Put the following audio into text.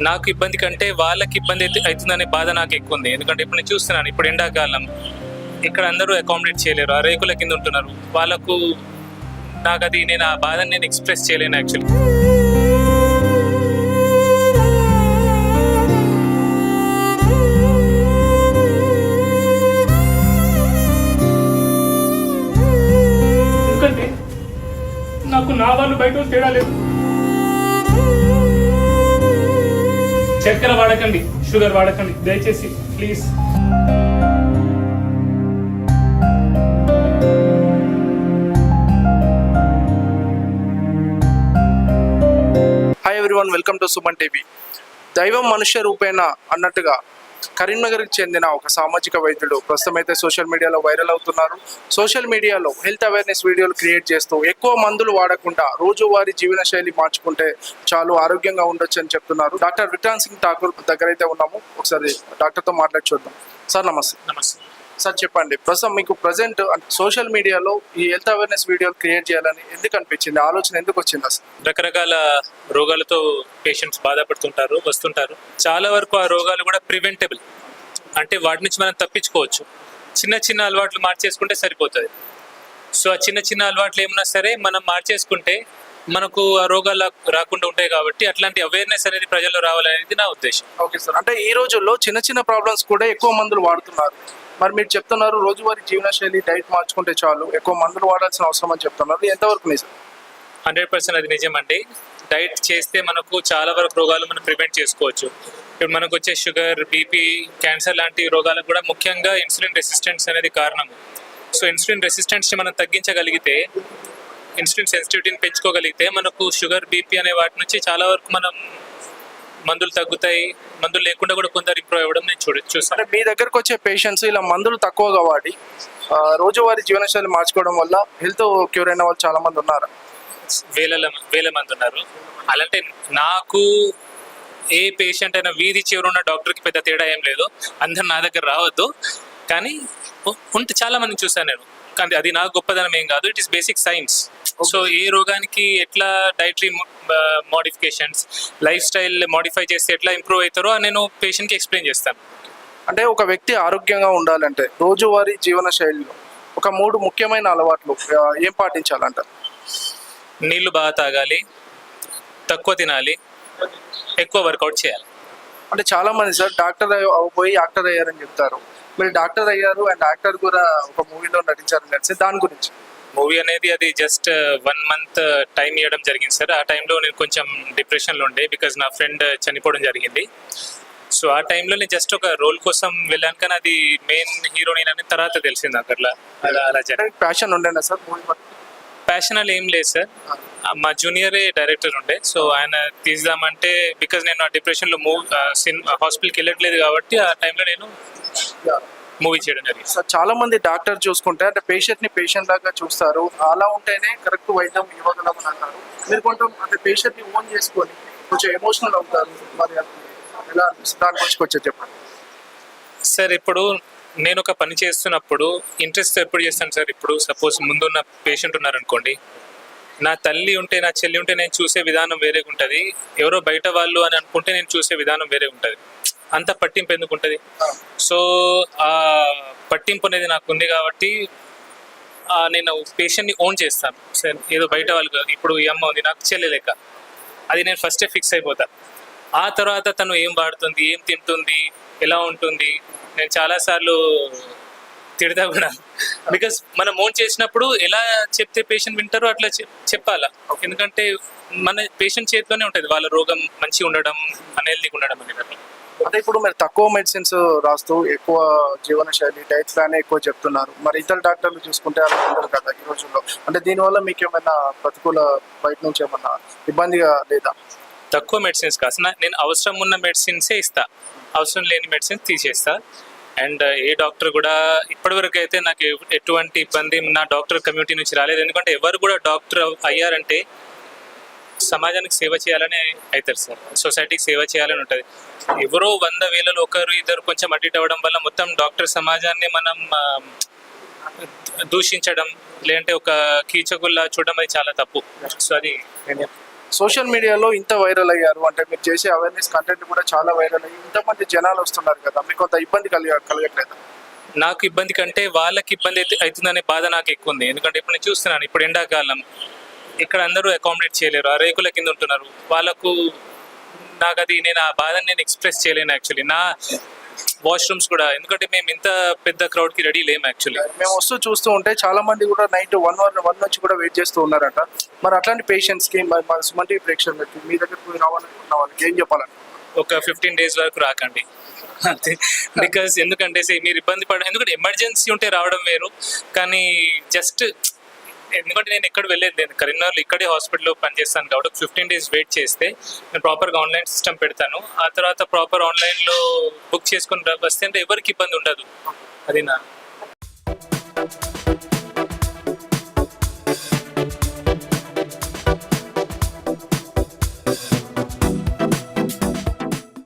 నాకు ఇబ్బంది కంటే వాళ్ళకి ఇబ్బంది అవుతుందనే బాధ నాకు ఎక్కువ ఉంది. ఎందుకంటే ఇప్పుడు నేను చూస్తున్నాను, ఇప్పుడు ఎండాకాలం ఇక్కడ అందరూ అకామిడేట్ చేయలేరు, ఆ రేకుల కింద ఉంటున్నారు. వాళ్ళకు నాకు అది నేను ఆ బాధని నేను ఎక్స్ప్రెస్ చేయలేను యాక్చువల్లీ. ఎందుకంటే నాకు నా వాళ్ళు బయట తేడా లేదు. చక్కెర వాడకండి, షుగర్ వాడకండి దయచేసి please. Hi everyone, welcome to Suman TV. దైవం మనుష్య రూపేణ అన్నట్టుగా కరీంనగర్కి చెందిన ఒక సామాజిక వైద్యుడు ప్రస్తుతం అయితే సోషల్ మీడియాలో వైరల్ అవుతున్నారు. సోషల్ మీడియాలో హెల్త్ అవేర్నెస్ వీడియోలు క్రియేట్ చేస్తూ ఎక్కువ మందులు వాడకుండా రోజువారీ జీవన శైలి మార్చుకుంటే చాలు ఆరోగ్యంగా ఉండొచ్చు అని చెప్తున్నారు. డాక్టర్ విక్రాంత్ సింగ్ ఠాకూర్ దగ్గర అయితే ఉన్నాము. ఒకసారి డాక్టర్తో మాట్లాడి చూద్దాం. సార్ నమస్తే. నమస్తే సార్ చెప్పండి, ప్రస్తుతం మీకు ప్రజెంట్ సోషల్ మీడియాలో ఈ హెల్త్ అవేర్నెస్ వీడియోలు క్రియేట్ చేయాలని ఎందుకు అనిపించింది, ఆలోచన ఎందుకు వచ్చింది అసలు? రకరకాల రోగాలతో పేషెంట్స్ బాధపడుతుంటారు, వస్తుంటారు. చాలా వరకు ఆ రోగాలు కూడా ప్రివెంటబుల్, అంటే వాటి నుంచి మనం తప్పించుకోవచ్చు. చిన్న చిన్న అలవాట్లు మార్చేసుకుంటే సరిపోతుంది. సో ఆ చిన్న చిన్న అలవాట్లు ఏమన్నా సరే మనం మార్చేసుకుంటే మనకు ఆ రోగాలు రాకుండా ఉంటాయి. కాబట్టి అట్లాంటి అవేర్నెస్ అనేది ప్రజల్లో రావాలనేది నా ఉద్దేశం. ఓకే సార్, అంటే ఈ రోజుల్లో చిన్న చిన్న ప్రాబ్లమ్స్ కూడా ఎక్కువ మందులు వాడుతున్నారు. మరి మీరు చెప్తున్నారు రోజువారీ జీవన శైలి డైట్ మార్చుకుంటే చాలు, ఎక్కువ మందులు వాడాల్సిన అవసరం అని చెప్తున్నారు. ఎంతవరకు నిజం? 100% అది నిజమండి. డైట్ చేస్తే మనకు చాలా వరకు రోగాలు మనం ప్రివెంట్ చేసుకోవచ్చు. ఇప్పుడు మనకు వచ్చే షుగర్, బీపీ, క్యాన్సర్ లాంటి రోగాలకు కూడా ముఖ్యంగా ఇన్సులిన్ రెసిస్టెన్స్ అనేది కారణం. సో ఇన్సులిన్ రెసిస్టెన్స్ని మనం తగ్గించగలిగితే, ఇన్సులిన్ సెన్సిటివిటీని పెంచుకోగలిగితే మనకు షుగర్, బీపీ అనే వాటి నుంచి చాలా వరకు మనం మందులు తగ్గుతాయి. మందులు లేకుండా కూడా కొందరు ఇంప్రూవ్ అవ్వడం నేను చూస్తాను. అంటే మీ దగ్గరకు వచ్చే పేషెంట్స్ ఇలా మందులు తక్కువగా వాడి రోజువారీ జీవనశైలి మార్చుకోవడం వల్ల హెల్త్ క్యూర్ అయిన వాళ్ళు చాలా మంది ఉన్నారు. వేల మంది ఉన్నారు. అలాంటే నాకు ఏ పేషెంట్ అయినా వీధి చివరి ఉన్న డాక్టర్కి పెద్ద తేడా ఏం లేదు. అందరు నా దగ్గర రావద్దు, కానీ ఉంటే చాలా మందిని చూసాను నేను. కానీ అది నా గొప్పదనం ఏం కాదు, it is basic science. So ఏ రోగానికి ఎట్లా dietary modifications, lifestyle modify చేస్తే ఎట్లా ఇంప్రూవ్ అవుతారో నేను పేషెంట్కి ఎక్స్ప్లెయిన్ చేస్తాను. అంటే ఒక వ్యక్తి ఆరోగ్యంగా ఉండాలంటే రోజువారీ జీవన శైలిలో ఒక 3 ముఖ్యమైన అలవాట్లు ఏం పాటించాలంటారు? నీళ్లు బాగా తాగాలి, తక్కువ తినాలి, ఎక్కువ వర్కౌట్ చేయాలి. అంటే చాలా మంది సార్ డాక్టర్ పోయి యాక్టర్ అయ్యారని చెప్తారు. మీరు డాక్టర్ అయ్యారు అండ్ యాక్టర్ కూడా ఒక మూవీలో నటించారని తెలిసి దాని గురించి. మూవీ అనేది అది జస్ట్ 1 month టైం ఇవ్వడం జరిగింది సార్. ఆ టైంలో నేను కొంచెం డిప్రెషన్లో ఉండే, బికాజ్ నా ఫ్రెండ్ చనిపోవడం జరిగింది. సో ఆ టైంలో నేను జస్ట్ ఒక రోల్ కోసం వెళ్ళాను, కానీ అది మెయిన్ హీరోయిన్ అని తర్వాత తెలిసింది నాకు. అలా జరిగింది. ప్యాషన్ ఉండేనా సార్ మూవీ? ప్యాషన్ అలా ఏం లేదు సార్. మా జూనియరే డైరెక్టర్ ఉండే, సో ఆయన తీద్దామంటే, బికాజ్ నేను ఆ డిప్రెషన్లో హాస్పిటల్కి వెళ్ళట్లేదు కాబట్టి ఆ టైంలో నేను మూవీ చేయడం జరిగింది. సార్ చాలా మంది డాక్టర్ చూసుకుంటే అంటే పేషెంట్ ని పేషెంట్ లాగా చూస్తారు, అలా ఉంటేనే కరెక్ట్ వైద్యం ఇవ్వగలమని అంటారు. మీరు కొంచెం అంటే పేషెంట్ ని ఓన్ చేసుకొని కొంచెం ఎమోషనల్ అవుతారు. మరి ఎలా దాని గురించి కొంచెం చెప్పండి సార్. ఇప్పుడు నేను ఒక పని చేస్తున్నప్పుడు ఇంట్రెస్ట్ ఎప్పుడు చేస్తాను సార్. ఇప్పుడు సపోజ్ ముందున్న పేషెంట్ ఉన్నారనుకోండి, నా తల్లి ఉంటే, నా చెల్లి ఉంటే నేను చూసే విధానం వేరేగా ఉంటుంది. ఎవరో బయట వాళ్ళు అని అనుకుంటే నేను చూసే విధానం వేరే ఉంటుంది. అంత పట్టింపు ఎందుకు ఉంటుంది? సో ఆ పట్టింపు అనేది నాకు ఉంది కాబట్టి నేను పేషెంట్ని ఓన్ చేస్తాను సార్. ఏదో బయట వాళ్ళు కాదు. ఇప్పుడు ఈ అమ్మ ఉంది, నాకు చెల్లి లెక్క, అది నేను ఫస్టే ఫిక్స్ అయిపోతా. ఆ తర్వాత తను ఏం వాడుతుంది, ఏం తింటుంది, ఎలా ఉంటుంది, నేను చాలాసార్లు తిడతా కూడా. బికాస్ మనం ఓన్ చేసినప్పుడు ఎలా చెప్తే పేషెంట్ వింటారో అట్లా చెప్పాలా. ఎందుకంటే మన పేషెంట్ చేతిలోనే ఉంటుంది వాళ్ళ రోగం మంచిగా ఉండడం, అన్హెల్దీగా ఉండడం అనేది. అంటే ఇప్పుడు మీరు తక్కువ మెడిసిన్స్ రాస్తూ ఎక్కువ జీవన శైలి డైట్ ప్లాన్ ఎక్కువ చెప్తున్నారు. మరి ఇతర డాక్టర్లు చూసుకుంటే అలా ఉండరు కదా ఈ రోజుల్లో. అంటే దీనివల్ల మీకు ఏమైనా ప్రతికూల బయట నుంచి ఏమన్నా ఇబ్బందిగా లేదా? తక్కువ మెడిసిన్స్ కాదు, నేను అవసరం ఉన్న మెడిసిన్సే ఇస్తా, అవసరం లేని మెడిసిన్స్ తీసేస్తా. అండ్ ఏ డాక్టర్ కూడా ఇప్పటివరకు అయితే నాకు ఎటువంటి ఇబ్బంది నా డాక్టర్ కమ్యూనిటీ నుంచి రాలేదు. ఎందుకంటే ఎవరు కూడా డాక్టర్ అయ్యారంటే సమాజానికి సేవ చేయాలని అవుతారు సార్, సొసైటీకి సేవ చేయాలని ఉంటుంది. ఎవరో 100,000 ఒకరు ఇద్దరు కొంచెం అడిట్ అవ్వడం వల్ల మొత్తం డాక్టర్ సమాజాన్ని మనం దూషించడం, లేదంటే ఒక కీచకుల్లా చూడడం అది చాలా తప్పు. సో అది సోషల్ మీడియాలో ఇంత వైరల్ అయ్యారు అంటే మీరు చేసే అవేర్నెస్ కంటెంట్ కూడా చాలా వైరల్ అయ్యి ఇంతమంది జనాలు వస్తున్నారు కదా, మీకు కొంత ఇబ్బంది కలగట్లేదు? నాకు ఇబ్బంది కంటే వాళ్ళకి ఇబ్బంది అయితే అవుతుందనే బాధ నాకు ఎక్కువ ఉంది. ఎందుకంటే ఇప్పుడు నేను చూస్తున్నాను, ఇప్పుడు ఎండాకాలం ఇక్కడ అందరూ అకామిడేట్ చేయలేరు, ఆ రేకుల కింద ఉంటున్నారు. వాళ్ళకు నేను ఆ బాధని నేను ఎక్స్ప్రెస్ చేయలేను యాక్చువల్లీ. నా వాష్రూమ్స్ కూడా, ఎందుకంటే మేము ఇంత పెద్ద క్రౌడ్కి రెడీ లేము యాక్చువల్లీ. మేము వస్తూ చూస్తూ ఉంటే చాలా మంది కూడా నైట్ 1 నుంచి కూడా వెయిట్ చేస్తూ ఉన్నారట. మరి అట్లాంటి పేషెంట్స్కి మరి మన సుమన్ టీవీ ప్రేక్షకులకి మీ దగ్గరకు రావాలనుకున్న వాళ్ళకి ఏం చెప్పాలని? ఒక 15 days వరకు రాకండి అంతే. బికాస్ ఎందుకంటే మీరు ఇబ్బంది ఎందుకంటే ఎమర్జెన్సీ ఉంటే రావడం వేరు, కానీ జస్ట్ ఎందుకంటే నేను ఎక్కడ వెళ్ళేది లేదు, కరీంనగర్లో ఇక్కడే హాస్పిటల్లో పనిచేస్తాను కాబట్టి 15 days వెయిట్ చేస్తే నేను ప్రాపర్గా ఆన్లైన్ సిస్టమ్ పెడతాను. ఆ తర్వాత ప్రాపర్ ఆన్లైన్లో బుక్ చేసుకుని వస్తే అంటే ఎవరికి ఇబ్బంది ఉండదు. అది నా